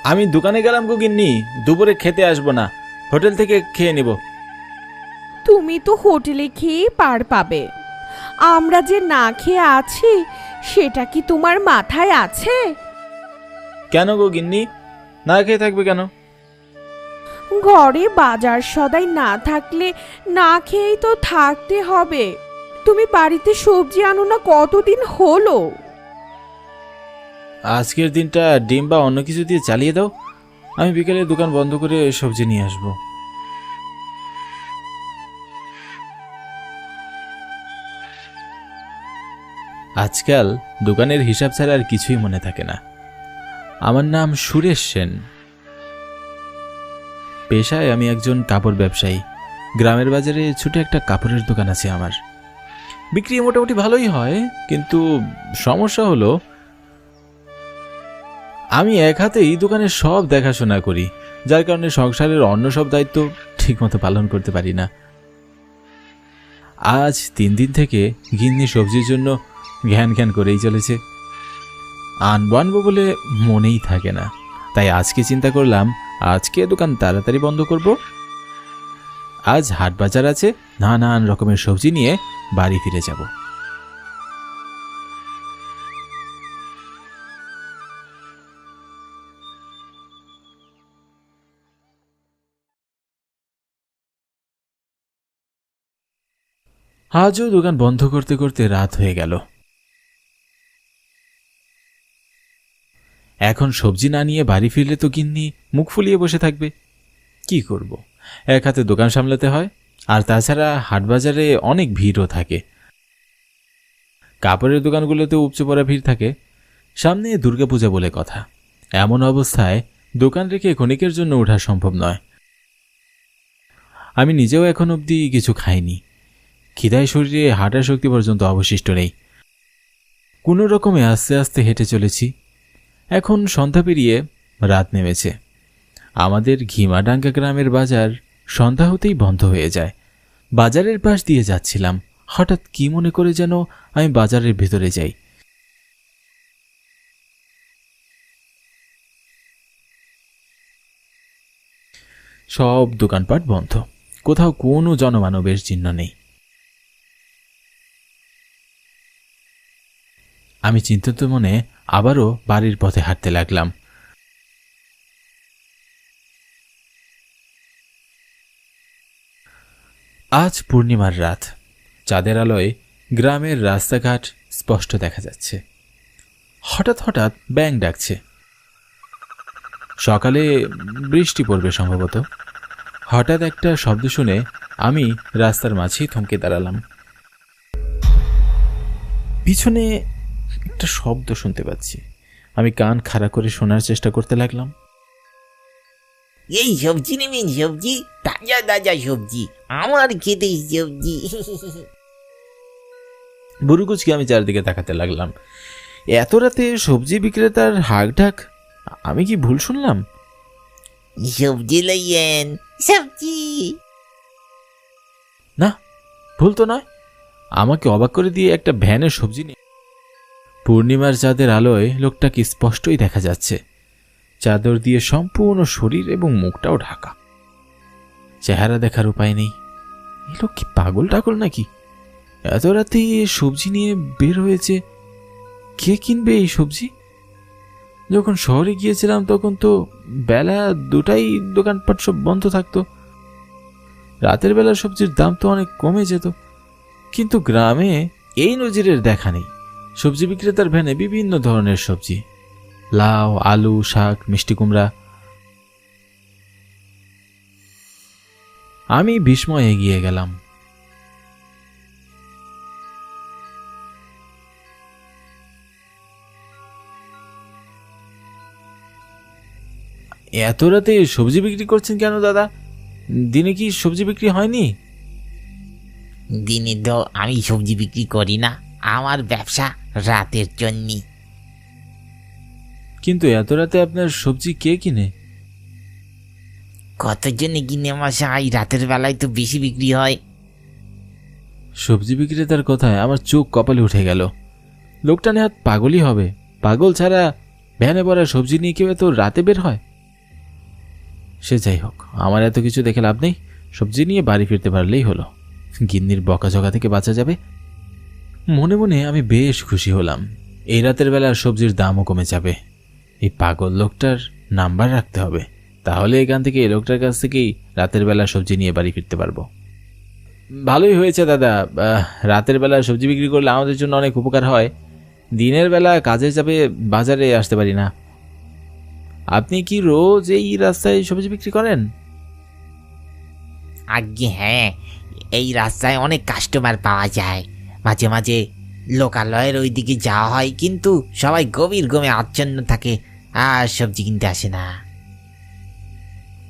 আমি দোকানে গেলাম গো গিন্নি, দুপুরে খেতে আসবো না, হোটেল থেকে খেয়ে নেব। তুমি তো হোটেলে খেয়ে পার পাবে, আমরা যে না খেয়ে আছি সেটা কি তোমার মাথায় আছে? কেন গো গিন্নি, না খেয়ে থাকবে কেন? ঘরে বাজার সদাই না থাকলে না খেয়েই তো থাকতে হবে। তুমি বাড়িতে সবজি আনো না কতদিন হলো? আজকের দিনটা ডিম বা অন্য কিছু দিয়ে চালিয়ে দাও, আমি বিকেলে দোকান বন্ধ করে সবজি নিয়ে আসবো। আজকাল দোকানের হিসাব ছাড়া আর কিছুই মনে থাকে না। আমার নাম সুরেশ সেন। পেশায় আমি একজন কাপড় ব্যবসায়ী। গ্রামের বাজারে ছোট একটা কাপড়ের দোকান আছে আমার। বিক্রি মোটামুটি ভালোই হয়, কিন্তু সমস্যা হলো আমি এক হাতেই দোকানের সব দেখাশোনা করি, যার কারণে সংসারের অন্য সব দায়িত্ব ঠিকমতো পালন করতে পারি না। আজ 3 দিন থেকে গিন্নি সবজির জন্য ঘ্যান ঘ্যান করেই চলেছে। আনবো আনবো বলে মনেই থাকে না, তাই আজকে চিন্তা করলাম আজকে দোকান তাড়াতাড়ি বন্ধ করব। আজ হাট বাজার আছে, নানান রকমের সবজি নিয়ে বাড়ি ফিরে যাব। আজও দোকান বন্ধ করতে করতে রাত হয়ে গেল। এখন সবজি না নিয়ে বাড়ি ফিরলে তো গিন্নি মুখ ফুলিয়ে বসে থাকবে। কি করব, এক হাতে দোকান সামলাতে হয়, আর তাছাড়া হাটবাজারে অনেক ভিড়ও থাকে। কাপড়ের দোকানগুলোতে উপচে পড়া ভিড় থাকে। সামনে দুর্গাপূজা বলে কথা, এমন অবস্থায় দোকান রেখে ক্ষণিকের জন্য ওঠা সম্ভব নয়। আমি নিজেও এখন অবধি কিছু খাইনি। খিদায় শরীরে হাঁটার শক্তি পর্যন্ত অবশিষ্ট নেই। কোনো রকমে আস্তে আস্তে হেঁটে চলেছি। এখন সন্ধ্যা পেরিয়ে রাত নেমেছে। আমাদের ঘিমাডাঙ্গা গ্রামের বাজার সন্ধ্যা হতেই বন্ধ হয়ে যায়। বাজারের পাশ দিয়ে যাচ্ছিলাম, হঠাৎ কি মনে করে যেন আমি বাজারের ভেতরে যাই। সব দোকানপাট বন্ধ, কোথাও কোনো জনমানবের চিহ্ন নেই। আমি চিন্তিত মনে আবারও বাড়ির পথে হাঁটতে লাগলাম। আজ পূর্ণিমার রাত, চাঁদের আলোয় গ্রামের রাস্তাঘাট স্পষ্ট দেখা যাচ্ছে। হঠাৎ হঠাৎ ব্যাঙ ডাকছে। সকালে বৃষ্টি পড়বে সম্ভবত। হঠাৎ একটা শব্দ শুনে আমি রাস্তার মাঝেই থমকে দাঁড়ালাম। পিছনে একটা শব্দ শুনতে পাচ্ছি। আমি কান খাড়া করে শোনার চেষ্টা করতে লাগলাম। এই সবজি নেবেন? সবজি তাজা তাজা সবজি, আমার খেতে সবজি। বুড়ুকুচকে আমি চারদিকে তাকাতে লাগলাম। এত রাতে সবজি বিক্রেতার হাঁক ডাক, আমি কি ভুল শুনলাম? সবজি লইয়েন, সবজি। না, ভুল তো নয়। আমাকে অবাক করে দিয়ে একটা ভ্যানের সবজি নিয়ে। পূর্ণিমার চাঁদের আলোয় লোকটাকে স্পষ্টই দেখা যাচ্ছে। চাদর দিয়ে সম্পূর্ণ শরীর এবং মুখটাও ঢাকা। চেহারা দেখার উপায় নেই। এই লোক কি পাগল টাগল নাকি? এত রাতে সবজি নিয়ে বের হয়েছে। কে কিনবে এই সবজি? যখন শহরে গিয়েছিলাম তখন তো বেলা 2টায় দোকানপাট সব বন্ধ থাকতো। রাতের বেলা সবজির দাম তো অনেক কমে যেত, কিন্তু গ্রামে এই নজিরের দেখা নেই। সবজি বিক্রেতার ভ্যানে বিভিন্ন ধরনের সবজি, লাউ, আলু, শাক, মিষ্টি কুমড়া। আমি বিস্ময় এগিয়ে গেলাম। এত রাতে সবজি বিক্রি করছেন কেন দাদা? দিনে কি সবজি বিক্রি হয়নি? দিনে তো আমি সবজি বিক্রি করি না, আমার ব্যবসা রাতের জন্য। কিন্তু এত রাতে আপনার সবজি কে কিনে? কতজনে কিনে মশাই, রাতের বেলায় তো বেশি বিক্রি হয়। সবজি বিক্রেতার কথায় আমার চোখ কপালে উঠে গেল। লোকটা নেহাত পাগলই হবে। পাগল ছাড়া ভ্যানে ভরা সবজি নিয়ে কেউ এত রাতে বের হয়? সে যাই হোক, আমার এত কিছু দেখে লাভ নেই, সবজি নিয়ে বাড়ি ফিরতে পারলেই হলো। গিন্নির বকাঝকা থেকে বাঁচা যাবে। মনে মনে আমি বেশ খুশি হলাম। এই রাতের বেলা সবজির দামও কমে যাবে। এই পাগল লোকটার নাম্বার রাখতে হবে, তাহলে এখান থেকে এই লোকটার কাছ থেকেই রাতের বেলা সবজি নিয়ে বাড়ি ফিরতে পারবো। ভালোই হয়েছে দাদা, রাতের বেলা সবজি বিক্রি করলে আমাদের জন্য অনেক উপকার হয়। দিনের বেলা কাজে যাবে, বাজারে আসতে পারি না। আপনি কি রোজ এই রাস্তায় সবজি বিক্রি করেন? আজ্ঞে হ্যাঁ, এই রাস্তায় অনেক কাস্টমার পাওয়া যায়। মাঝে মাঝে লোকালয়ের ওইদিকে যাওয়া হয়, কিন্তু সবাই গভীর ঘুমে আচ্ছন্ন থাকে আর সবজি কিনতে আসে না।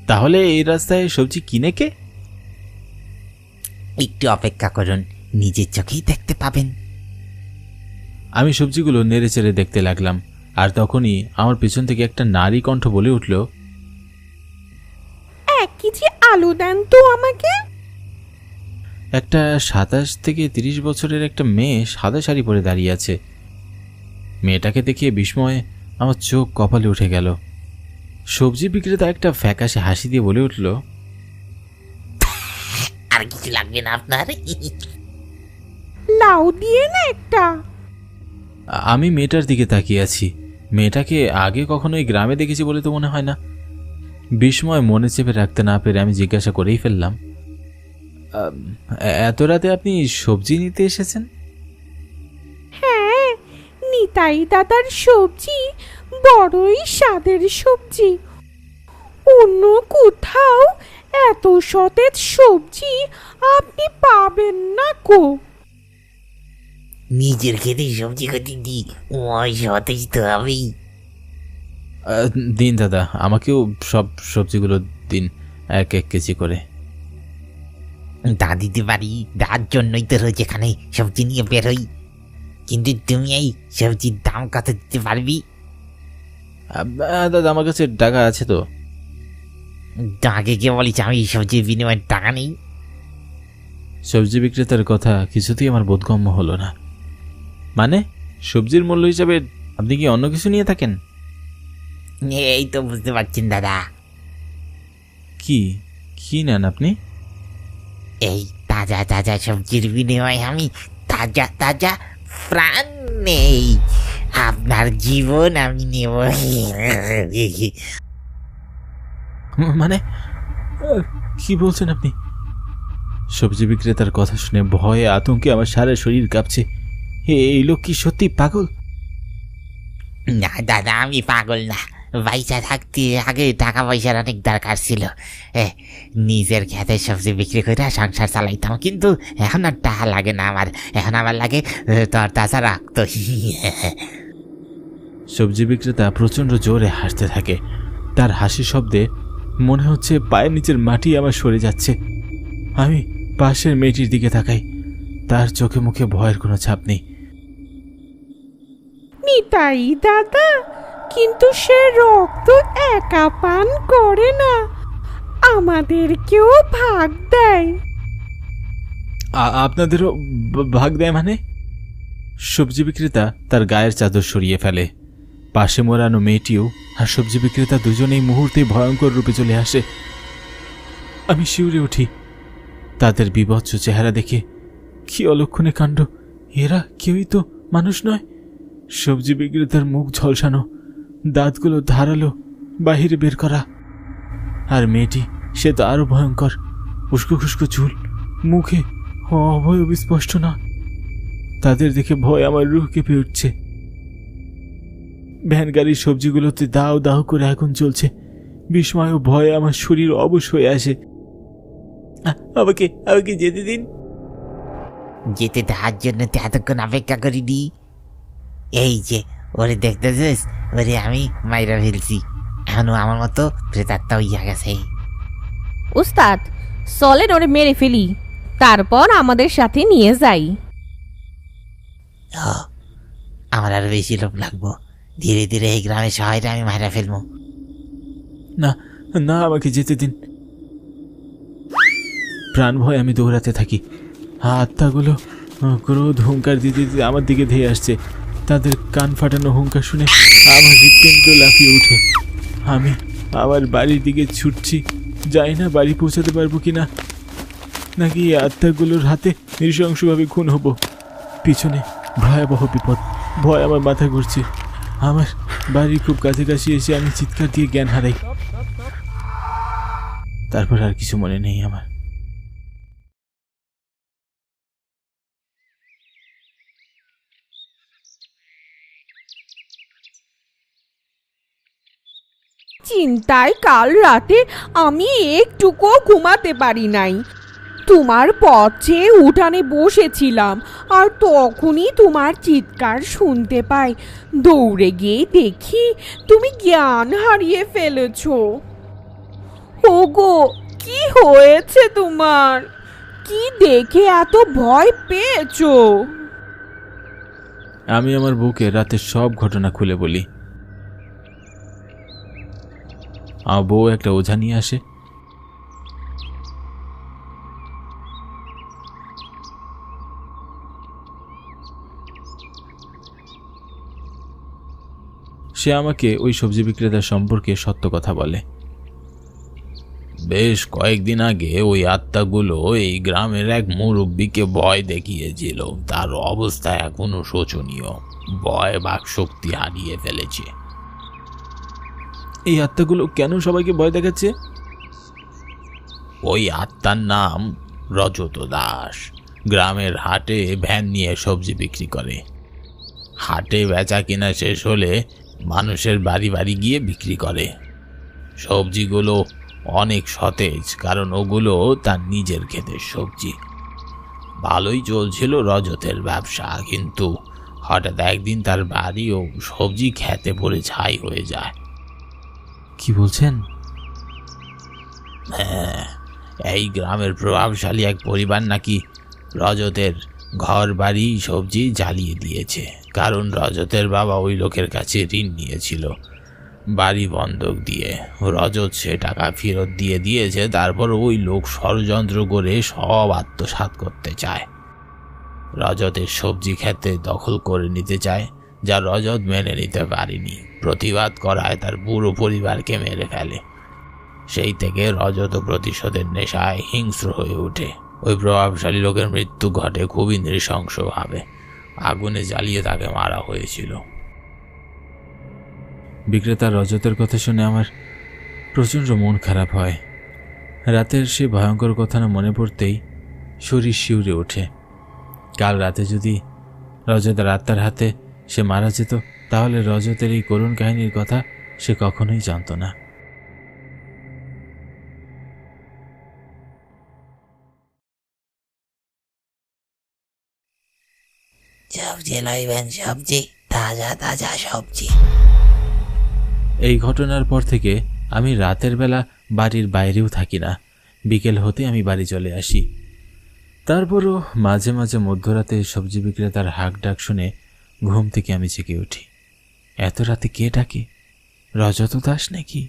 তাহলে এই রাস্তায় সবজি কিনে কে? একটু অপেক্ষা করুন, নিজের চোখেই দেখতে পাবেন। আমি সবজিগুলো নেড়ে চেড়ে দেখতে লাগলাম, আর তখনই আমার পেছন থেকে একটা নারী কণ্ঠ বলে উঠল, 1 কেজি আলু দেন তো আমাকে। একটা 27 থেকে 30 বছরের একটা মেয়ে সাদা শাড়ি পরে দাঁড়িয়ে আছে। মেয়েটাকে দেখে বিস্ময়ে আমার চোখ কপালে উঠে গেল। সবজি বিক্রেতা একটা ফ্যাকাশে হাসি দিয়ে বলে উঠল, আর কিছু লাগবে না আপনার? লাউ দিয়ে না একটা। আমি মেয়েটার দিকে তাকিয়ে আছি। মেয়েটাকে আগে কখনো এই গ্রামে দেখেছি বলে তো মনে হয় না। বিস্ময় মনে চেপে রাখতে না পেরে আমি জিজ্ঞাসা করেই ফেললাম, এত রাতে আপনি সবজি নিতে এসেছেন? হ্যাঁ, নিতাই দাদার সবজি বড়ই স্বাদের সবজি। অন্য কোথাও এত সতেজ সবজি আপনি পাবেন না কো। নিজের খেতে সবজি খেতে দিই, ওই সতেজ তো হবেই। দিন দাদা, আমাকেও সব সবজিগুলো দিন, 1 কেজি করে। তা দিতে পারি, তার জন্যই তো রোজ এখানে সবজি নিয়ে বেরোই। কিন্তু তুমি এই সবজির দাম কত দিতে পারবি? দাদা আমার কাছে টাকা আছে তো। আগে কে বলিস আমি সবজির বিনিময়ে টাকা নেই? সবজি বিক্রেতার কথা কিছুতেই আমার বোধগম্য হলো না। মানে সবজির মূল্য হিসাবে আপনি কি অন্য কিছু নিয়ে থাকেন? এই তো বুঝতে পারছেন দাদা। কি কি নেন আপনি? এই তাজা তাজা সবজির বিনিময়ে আমি তাজা তাজা প্রাণ নেই। আপনার জীবন আমি নেব। মানে কি বলছেন আপনি? সবজি বিক্রেতার কথা শুনে ভয়ে আতঙ্কে আমার সারা শরীর কাঁপছে। এই লোক কি সত্যি পাগল? না দাদা, আমি পাগল না। পয়সা থাকতে আগে টাকা পয়সার অনেক দরকার ছিল। নিজের খেতে সবজি বিক্রি করে সংসার চালাইতাম, কিন্তু এখন আর টাকা লাগে না আমার। এখন আমার লাগে তোর তাজা রাখতো। সবজি বিক্রেতা প্রচণ্ড জোরে হাসতে থাকে। তার হাসি শব্দে মনে হচ্ছে পায়ের নিচের মাটি আমার সরে যাচ্ছে। আমি পাশের মেয়েটির দিকে তাকাই, তার চোখে মুখে ভয়ের কোনো ছাপ নেই। নিতাই দাদা কিন্তু সে রক্ত একা পান করে না, আমাদেরকেও ভাগ দেয়। আপনাদেরও ভাগ দেয় মানে? সবজি বিক্রেতা তার গায়ের চাদর সরিয়ে ফেলে। পাশে মোড়ানো মেয়েটিও আর সবজি বিক্রেতা দুজনেই মুহূর্তে ভয়ঙ্কর রূপে চলে আসে। আমি শিউরে উঠি। তাদের বিভৎস চেহারা দেখে কি অলক্ষণে কাণ্ড! এরা কেউই তো মানুষ নয়। সবজি বিক্রেতার মুখ ঝলসানো, দাঁতগুলো ধারালো, বাহিরে বের করা। আর মেয়েটি, সে তো আরো ভয়ঙ্কর। উস্কো খুস্কো চুল, মুখে অবয়ব স্পষ্ট না। তাদের দেখে ভয় আমার রুহ কেঁপে উঠছে। ভ্যান গাড়ির সবজিগুলোতে দাও দাও করে আগুন চলছে। বিস্ময় ও ভয়ে আমার শরীর অবশ হয়ে আসে। আমাকে আমাকে যেতে দিন। যেতে দেওয়ার জন্য তো এতক্ষণ অপেক্ষা করিনি। এই যে ওরে দেখতেছিস, ওরে আমি মাইরা ফেলছি। এখনো আমার মতো প্রেতাত্মা হইয়া গেছে। উস্তাদ, চলেন ওরে মেরে ফেলি, তারপর আমাদের সাথে নিয়ে যাই। আমার আরো বেশি লোভ লাগবো। ধীরে ধীরে এই গ্রামে শহরে আমি মাইরা ফেলবো। না না, আমাকে যেতে দিন। প্রাণ ভয় আমি দৌড়াতে থাকি। আত্মাগুলো ক্রোধ হুঙ্কার দিতে দিতে আমার দিকে ধেয়ে আসছে। তাদের কান ফাটানো হুঙ্কার শুনে আমার হৃৎপিণ্ড লাফিয়ে উঠে। আমার বাড়ির দিকে ছুটছি। জানি না বাড়ি পৌঁছাতে পারবো কিনা, নাকি এই আত্মাগুলোর হাতে নৃশংসভাবে খুন হব। পিছনে ভয়াবহ বিপদ, ভয় আমার মাথা ঘুরছে। আমার বাড়ির খুব কাছাকাছি এসে আমি চিৎকার দিয়ে জ্ঞান হারাই। তারপর আর কিছু মনে নেই আমার। চিন্তায় কাল রাতে আমি একটুকুও ঘুমাতে পারি নাই। তোমার পথে উঠানে বসেছিলাম, আর তখনই তোমার চিৎকার শুনতে পাই। দৌড়ে গিয়ে দেখি তুমি জ্ঞান হারিয়ে ফেলেছো। ওগো, কি হয়েছে তোমার? কি দেখে এত ভয় পেয়েছো? আমি আমার বউকে রাতের সব ঘটনা খুলে বলি। আমার বউ একটা ওঝা নিয়ে আসে। সে আমাকে ওই সবজি বিক্রেতার সম্পর্কে সত্য কথা বলে। বেশ কয়েকদিন আগে ওই আত্মাগুলো এই গ্রামের এক মুরব্বীকে ভয় দেখিয়েছিল। তার অবস্থা এখনো শোচনীয়, ভয় বাক শক্তি হারিয়ে ফেলেছে। এই আত্মাগুলো কেন সবাইকে ভয় দেখাচ্ছে? ওই আত্মার নাম রজত দাস। গ্রামের হাটে ভ্যান নিয়ে সবজি বিক্রি করে। হাটে বেচা কিনা শেষ হলে মানুষের বাড়ি বাড়ি গিয়ে বিক্রি করে। সবজিগুলো অনেক সতেজ, কারণ ওগুলো তার নিজের ক্ষেতের সবজি। ভালোই চলছিল রজতের ব্যবসা, কিন্তু হঠাৎ একদিন তার বাড়ি ও সবজি খেতে পড়ে ছাই হয়ে যায়। কি বলছেন? হ্যাঁ, এই গ্রামের প্রভাবশালী এক পরিবার নাকি রজতের ঘর বাড়ি সবজি জ্বালিয়ে দিয়েছে। কারণ রজতের বাবা ওই লোকের কাছে ঋণ নিয়েছিল বাড়ি বন্ধক দিয়ে। রজত সে টাকা ফেরত দিয়ে দিয়েছে, তারপর ওই লোক ষড়যন্ত্র করে সব আত্মসাৎ করতে চায়। রজতের সবজি খেতে দখল করে নিতে চায়, যা রজত মেনে নিতে পারেনি। প্রতিবাদ করায় তার পুরো পরিবারকে মেরে ফেলে। সেই থেকে রজত প্রতিশোধের নেশায় হিংস্র হয়ে ওঠে। ওই প্রভাবশালী লোকের মৃত্যু ঘটে খুবই নৃশংসভাবে। আগুনে জ্বালিয়ে তাকে মারা হয়েছিল। বিক্রেতা রজতের কথা শুনে আমার প্রচণ্ড মন খারাপ হয়। রাতের সে ভয়ঙ্কর কথা না মনে পড়তেই শরীর শিউরে ওঠে। কাল রাতে যদি রজতের আত্মার হাতে সে মারা যেত, তাহলে রজতের এই করুণ কাহিনীর কথা সে কখনোই জানত না। সবজি লইবেন, সবজি, তাজা তাজা সবজি। এই ঘটনার পর থেকে আমি রাতের বেলা বাড়ির বাইরেও থাকি না। বিকেল হতে আমি বাড়ি চলে আসি। তারপরও মাঝে মাঝে মধ্যরাতে সবজি বিক্রেতার হাঁক ডাক শুনে ঘুম থেকে আমি জেগে উঠি। এত রাতে কে ডাকে? রজত দাস নাকি?